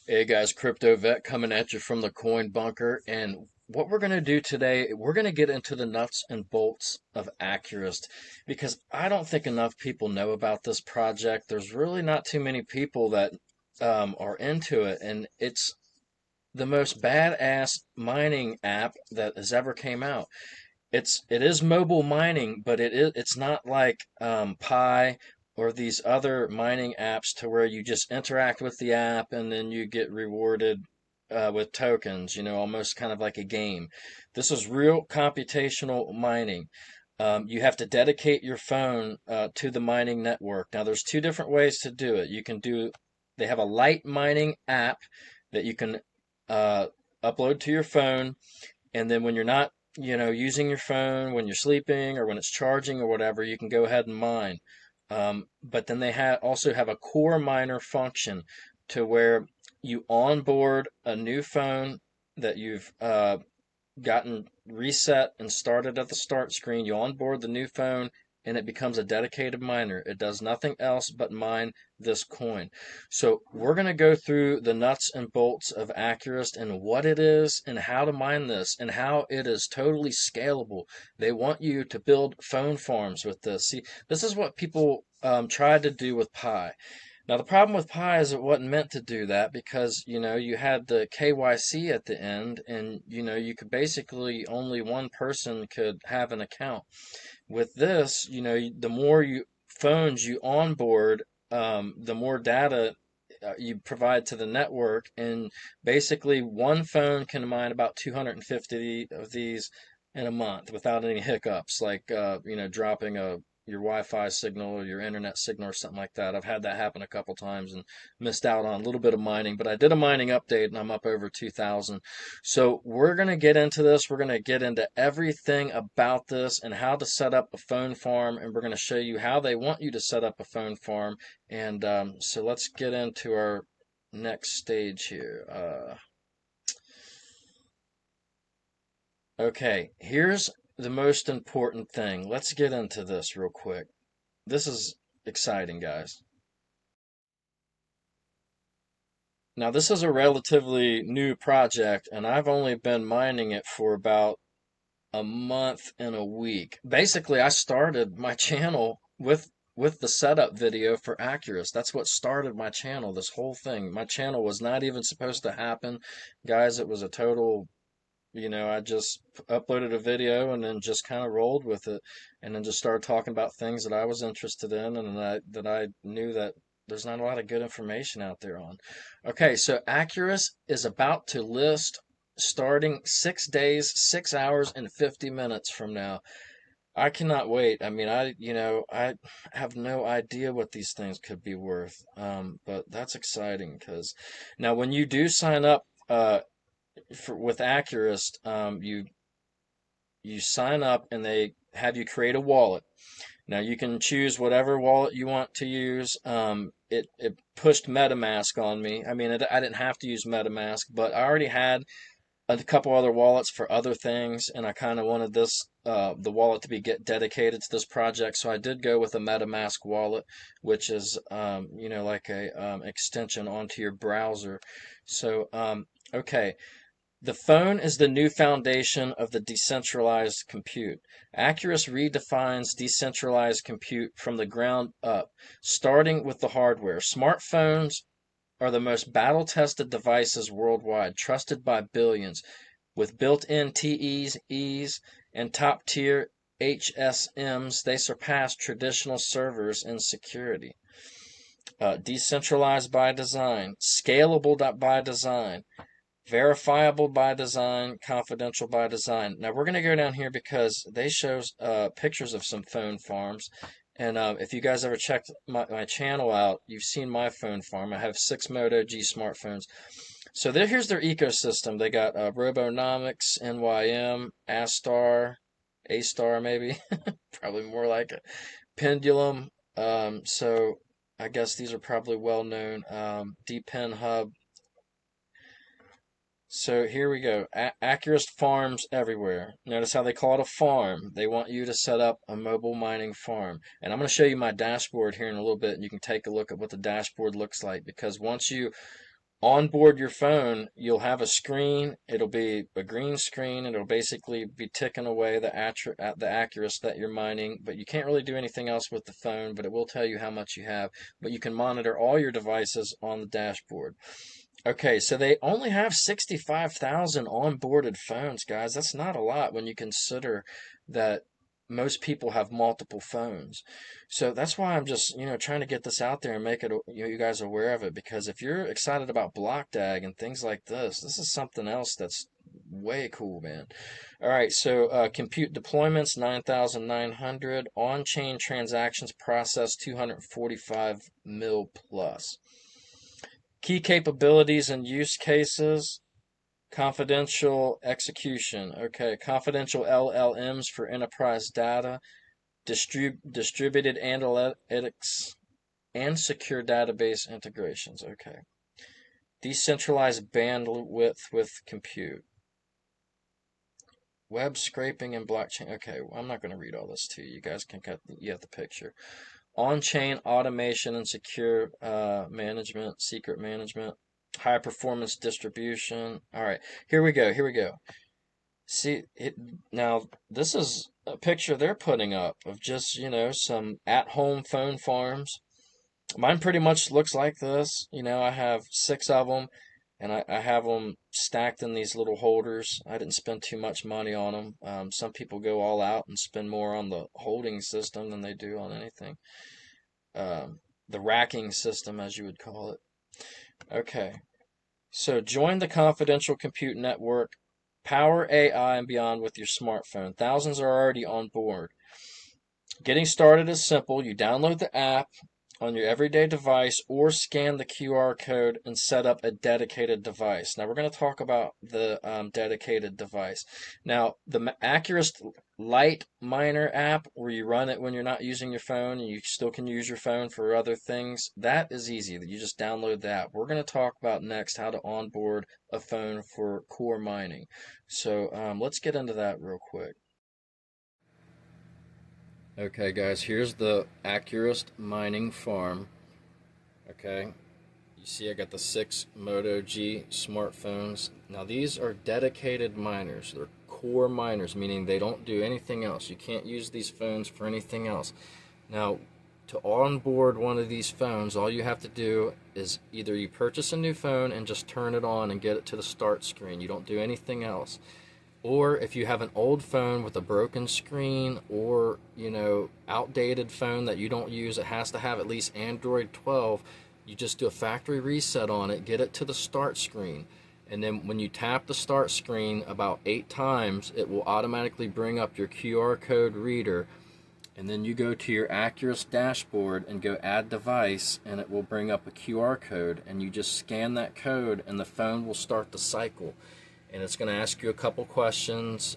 Hey guys, Crypto Vet coming at you from the coin bunker. And what we're going to do today, we're going to get into the nuts and bolts of ACURAST because I don't think enough people know about this project. There's really not too many people that are into it, and it's the most badass mining app that has ever came out. It is mobile mining, but it's not like Pi or these other mining apps to where you just interact with the app and then you get rewarded with tokens, almost kind of like a game. This is real computational mining. You have to dedicate your phone to the mining network. Now, there's two different ways to do it. They have a light mining app that you can uh, upload to your phone, and then when you're not, using your phone, when you're sleeping or when it's charging or whatever, you can go ahead and mine. But then they also have a core miner function to where you onboard a new phone that you've gotten reset and started at the start screen. You onboard the new phone and it becomes a dedicated miner. It does nothing else but mine this coin. So we're going to go through the nuts and bolts of ACURAST and what it is and how to mine this and how it is totally scalable. They want you to build phone farms with this. See, this is what people tried to do with Pi. Now, the problem with Pi is it wasn't meant to do that because, you had the KYC at the end and, you could basically only one person could have an account. With this, the more phones you onboard, the more data you provide to the network. And basically, one phone can mine about 250 of these in a month without any hiccups, like, dropping your Wi-Fi signal or your internet signal or something like that. I've had that happen a couple times and missed out on a little bit of mining, but I did a mining update and I'm up over 2,000. So we're going to get into this. We're going to get into everything about this and how to set up a phone farm, and we're going to show you how they want you to set up a phone farm. And so let's get into our next stage here. Okay, here's the most important thing. Let's get into this real quick. This is exciting, guys. Now, this is a relatively new project, and I've only been mining it for about a month and a week. Basically, I started my channel with the setup video for ACURAST. That's what started my channel, this whole thing. My channel was not even supposed to happen. Guys, it was a total, I just uploaded a video and then just kind of rolled with it and then just started talking about things that I was interested in and that I knew that there's not a lot of good information out there on. Okay, so ACURAST is about to list starting 6 days, 6 hours, and 50 minutes from now. I cannot wait. I mean, I have no idea what these things could be worth. But that's exciting because now when you do sign up, with ACURAST, you sign up and they have you create a wallet. Now you can choose whatever wallet you want to use. It pushed MetaMask on me. I mean, I didn't have to use MetaMask, but I already had a couple other wallets for other things, and I kind of wanted the wallet to be get dedicated to this project, so I did go with a MetaMask wallet, which is like a extension onto your browser. So okay. The phone is the new foundation of the decentralized compute. ACURAST redefines decentralized compute from the ground up, starting with the hardware. Smartphones are the most battle-tested devices worldwide, trusted by billions. With built-in TEs, E's, and top-tier HSMs, they surpass traditional servers in security. Decentralized by design, scalable by design, verifiable by design, confidential by design. Now we're going to go down here because they show pictures of some phone farms. And if you guys ever checked my channel out, you've seen my phone farm. I have 6 Moto G smartphones. So here's their ecosystem. They got Robonomics, NYM, A-Star maybe, probably more like a Pendulum. So I guess these are probably well known. DePIN Hub. So here we go. ACURAST farms everywhere. Notice how they call it a farm. They want you to set up a mobile mining farm. And I'm going to show you my dashboard here in a little bit, and you can take a look at what the dashboard looks like. Because once you onboard your phone, you'll have a screen. It'll be a green screen. It'll basically be ticking away the ACURAST that you're mining, but you can't really do anything else with the phone, but it will tell you how much you have. But you can monitor all your devices on the dashboard. Okay, so they only have 65,000 onboarded phones, guys. That's not a lot when you consider that most people have multiple phones. So that's why I'm just, trying to get this out there and make it, you guys aware of it. Because if you're excited about BlockDAG and things like this is something else that's way cool, man. All right, so compute deployments 9,900, on-chain transactions processed 245 mil plus. Key capabilities and use cases, confidential execution. Okay, confidential LLMs for enterprise data, distributed analytics, and secure database integrations. Okay. Decentralized bandwidth with compute. Web scraping and blockchain. Okay, well, I'm not going to read all this to you. You guys can you have the picture. On-chain automation and secure management, secret management, high performance distribution. All right, here we go. Here we go. See, now this is a picture they're putting up of just, some at-home phone farms. Mine pretty much looks like this. I have 6 of them, and I have them stacked in these little holders. I didn't spend too much money on them. Some people go all out and spend more on the holding system than they do on anything. The racking system, as you would call it. Okay, so join the confidential compute network, power AI and beyond with your smartphone. Thousands are already on board. Getting started is simple. You download the app on your everyday device or scan the QR code and set up a dedicated device. Now we're going to talk about the dedicated device. Now the ACURAST Lite Miner app, where you run it when you're not using your phone and you still can use your phone for other things, that is easy. You just download the app. We're going to talk about next how to onboard a phone for core mining. So let's get into that real quick. Okay, guys, here's the ACURAST mining farm. Okay, you see I got the 6 Moto G smartphones. Now these are dedicated miners. They're core miners, meaning they don't do anything else. You can't use these phones for anything else. Now, to onboard one of these phones, all you have to do is either you purchase a new phone and just turn it on and get it to the start screen. You don't do anything else. Or if you have an old phone with a broken screen or, outdated phone that you don't use, it has to have at least Android 12, you just do a factory reset on it, get it to the start screen. And then when you tap the start screen about 8 times, it will automatically bring up your QR code reader. And then you go to your ACURAST dashboard and go add device, and it will bring up a QR code. And you just scan that code and the phone will start the cycle. And it's going to ask you a couple questions,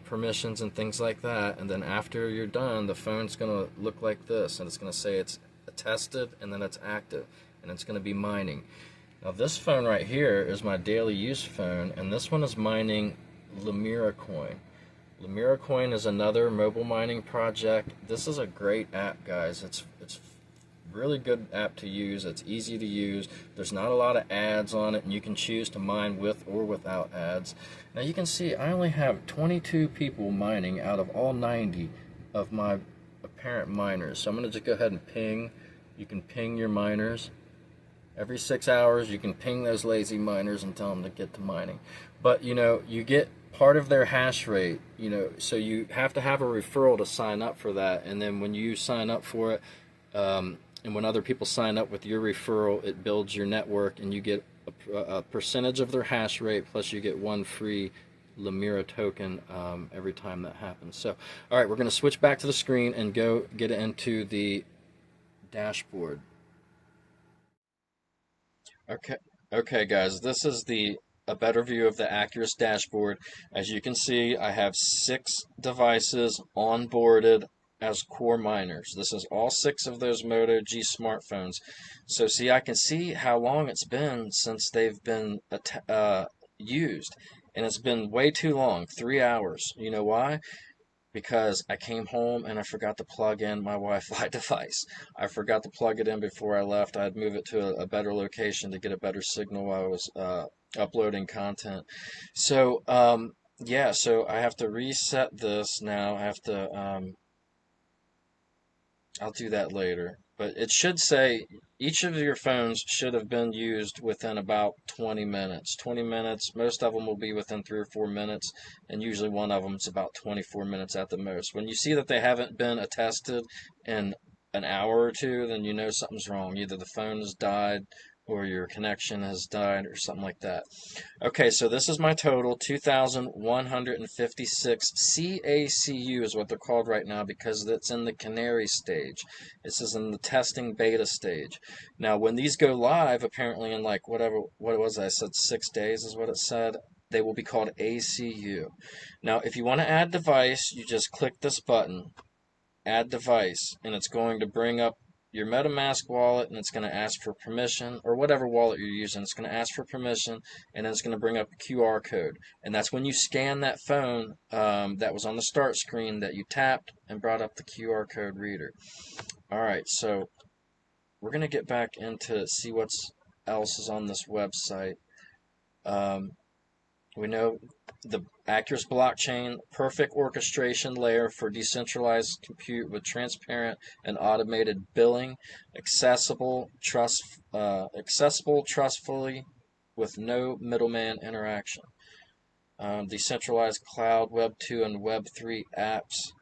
permissions and things like that. And then after you're done, the phone's going to look like this. And it's going to say it's attested and then it's active. And it's going to be mining. Now this phone right here is my daily use phone. And this one is mining Lemira Coin. Lemira Coin is another mobile mining project. This is a great app, guys. It's really good app to use. It's easy to use. There's not a lot of ads on it, and you can choose to mine with or without ads. Now you can see I only have 22 people mining out of all 90 of my apparent miners. So I'm going to just go ahead and ping. You can ping your miners. Every 6 hours you can ping those lazy miners and tell them to get to mining. But you get part of their hash rate, so you have to have a referral to sign up for that. And then when you sign up for it, and when other people sign up with your referral, it builds your network, and you get a percentage of their hash rate, plus you get 1 free Lemira token every time that happens. So, all right, we're going to switch back to the screen and go get into the dashboard. Okay, guys, this is a better view of the ACURAST dashboard. As you can see, I have 6 devices onboarded as core miners. This is all 6 of those Moto G smartphones. So see, I can see how long it's been since they've been used. And it's been way too long, 3 hours. You know why? because I came home and I forgot to plug in my Wi-Fi device. I forgot to plug it in before I left. I'd move it to a better location to get a better signal while I was uploading content. So, yeah, so I have to reset this now. I have to, I'll do that later. But it should say each of your phones should have been used within about 20 minutes. 20 minutes, most of them will be within 3 or 4 minutes, and usually one of them is about 24 minutes at the most. When you see that they haven't been attested in an hour or two, then you know something's wrong. Either the phone has died or your connection has died or something like that. Okay, so this is my total, 2,156 cACU is what they're called right now because it's in the canary stage. This is in the testing beta stage. Now, when these go live, apparently in like whatever, what it was, I said 6 days is what it said, they will be called ACU. Now, if you want to add device, you just click this button, add device, and it's going to bring up your MetaMask wallet, and it's going to ask for permission, or whatever wallet you're using. It's going to ask for permission, and then it's going to bring up a QR code. And that's when you scan that phone that was on the start screen that you tapped and brought up the QR code reader. All right, so we're going to get back into see what else is on this website. We know the ACURAST blockchain, perfect orchestration layer for decentralized compute with transparent and automated billing, accessible, trustfully, with no middleman interaction. Decentralized cloud, Web 2 and Web 3 apps.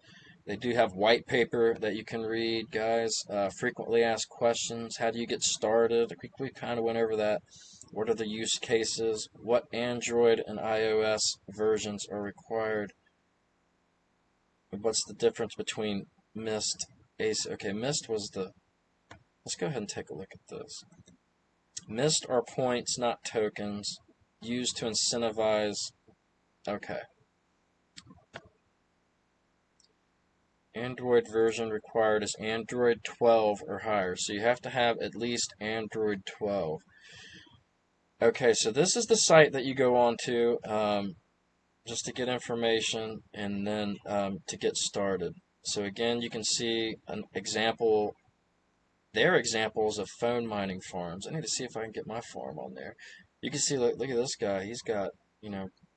They do have white paper that you can read, guys. Frequently asked questions. How do you get started? We kind of went over that. What are the use cases? What Android and iOS versions are required? What's the difference between Mist, ACE? Okay, Mist was the... Let's go ahead and take a look at this. Mist are points, not tokens, used to incentivize... Okay. Android version required is Android 12 or higher. So you have to have at least Android 12. Okay, so this is the site that you go on to just to get information and then to get started. So again, you can see an example, their examples of phone mining farms. I need to see if I can get my farm on there. You can see, look at this guy. He's got,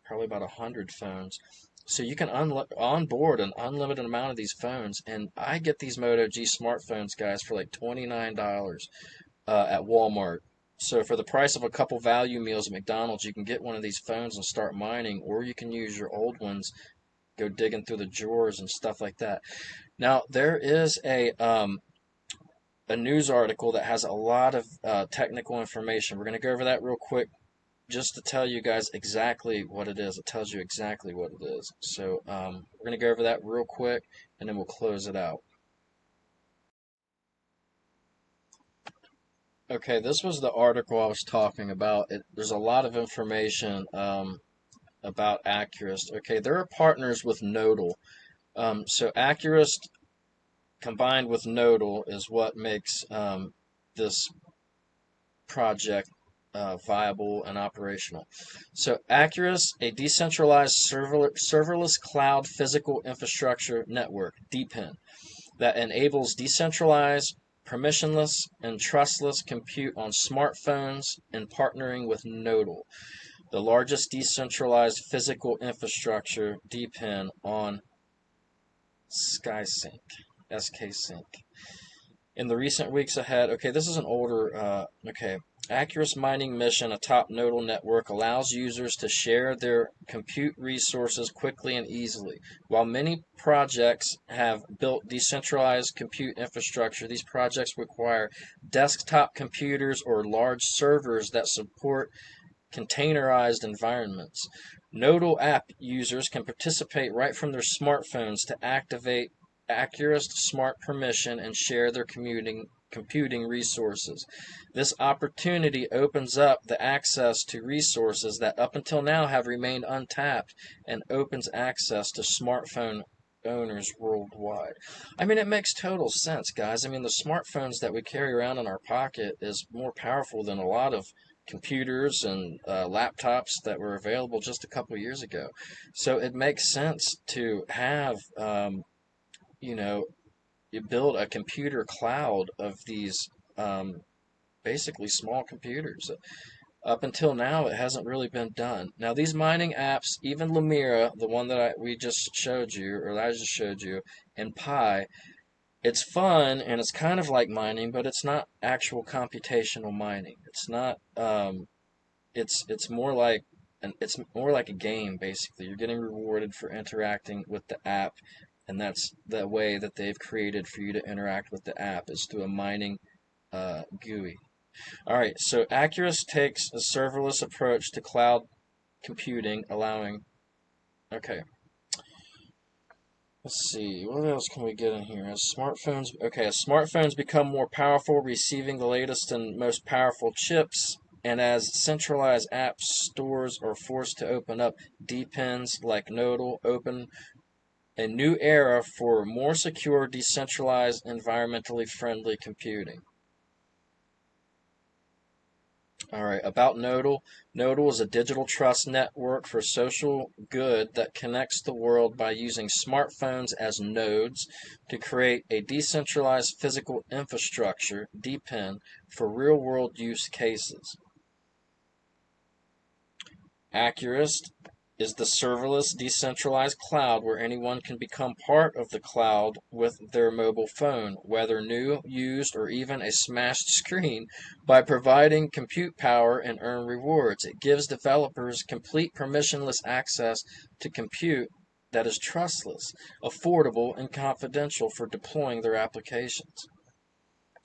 probably about 100 phones. So you can onboard an unlimited amount of these phones, and I get these Moto G smartphones, guys, for like $29 at Walmart. So for the price of a couple value meals at McDonald's, you can get one of these phones and start mining, or you can use your old ones, go digging through the drawers and stuff like that. Now, there is a news article that has a lot of technical information. We're going to go over that real quick just to tell you guys exactly what it is. It tells you exactly what it is. So we're going to go over that real quick, and then we'll close it out. Okay, this was the article I was talking about. There's a lot of information about ACURAST. Okay, they're partners with Nodle. So ACURAST combined with Nodle is what makes this project viable and operational. So ACURAST, a decentralized serverless cloud physical infrastructure network, DePIN, that enables decentralized, permissionless, and trustless compute on smartphones and partnering with Nodle, the largest decentralized physical infrastructure, DePIN, on SkySync, SKSync. In the recent weeks ahead, okay, this is an older, ACURAST mining mission atop Nodle network allows users to share their compute resources quickly and easily. While many projects have built decentralized compute infrastructure, these projects require desktop computers or large servers that support containerized environments. Nodle app users can participate right from their smartphones to activate ACURAST Smart Permission and share their computing resources. This opportunity opens up the access to resources that up until now have remained untapped and opens access to smartphone owners worldwide. I mean, it makes total sense, guys. I mean, the smartphones that we carry around in our pocket is more powerful than a lot of computers and laptops that were available just a couple years ago. So it makes sense to have, you know, you build a computer cloud of these basically small computers. Up until now, it hasn't really been done. Now, these mining apps, even Lumira, the one that we just showed you, or that I just showed you, and Pi, it's fun and it's kind of like mining, but it's not actual computational mining. It's not. It's more like it's more like a game basically. You're getting rewarded for interacting with the app, and that's the way that they've created for you to interact with the app is through a mining GUI. All right, so ACURAST takes a serverless approach to cloud computing, allowing. Okay, let's see, what else can we get in here? As smartphones become more powerful, receiving the latest and most powerful chips, and as centralized app stores are forced to open up, DePINs like Nodle open a new era for more secure, decentralized, environmentally friendly computing. All right, about Nodle. Nodle is a digital trust network for social good that connects the world by using smartphones as nodes to create a decentralized physical infrastructure, DePIN, for real-world use cases. ACURAST is the serverless, decentralized cloud where anyone can become part of the cloud with their mobile phone, whether new, used, or even a smashed screen, by providing compute power and earn rewards. It gives developers complete permissionless access to compute that is trustless, affordable, and confidential for deploying their applications.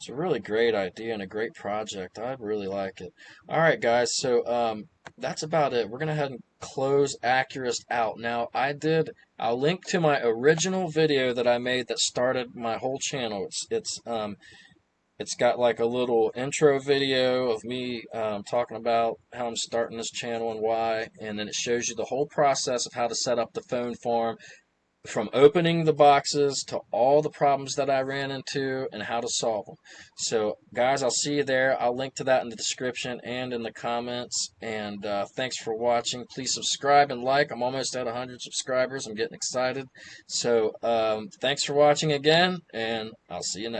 It's a really great idea and a great project. I'd really like it. All right, guys. So that's about it. We're gonna head and close ACURAST out. Now, I'll link to my original video that I made that started my whole channel. It's got like a little intro video of me talking about how I'm starting this channel and why, and then it shows you the whole process of how to set up the phone farm, from opening the boxes to all the problems that I ran into and how to solve them. So, guys, I'll see you there. I'll link to that in the description and in the comments. And thanks for watching. Please subscribe and like. I'm almost at 100 subscribers. I'm getting excited. So, thanks for watching again, and I'll see you next time.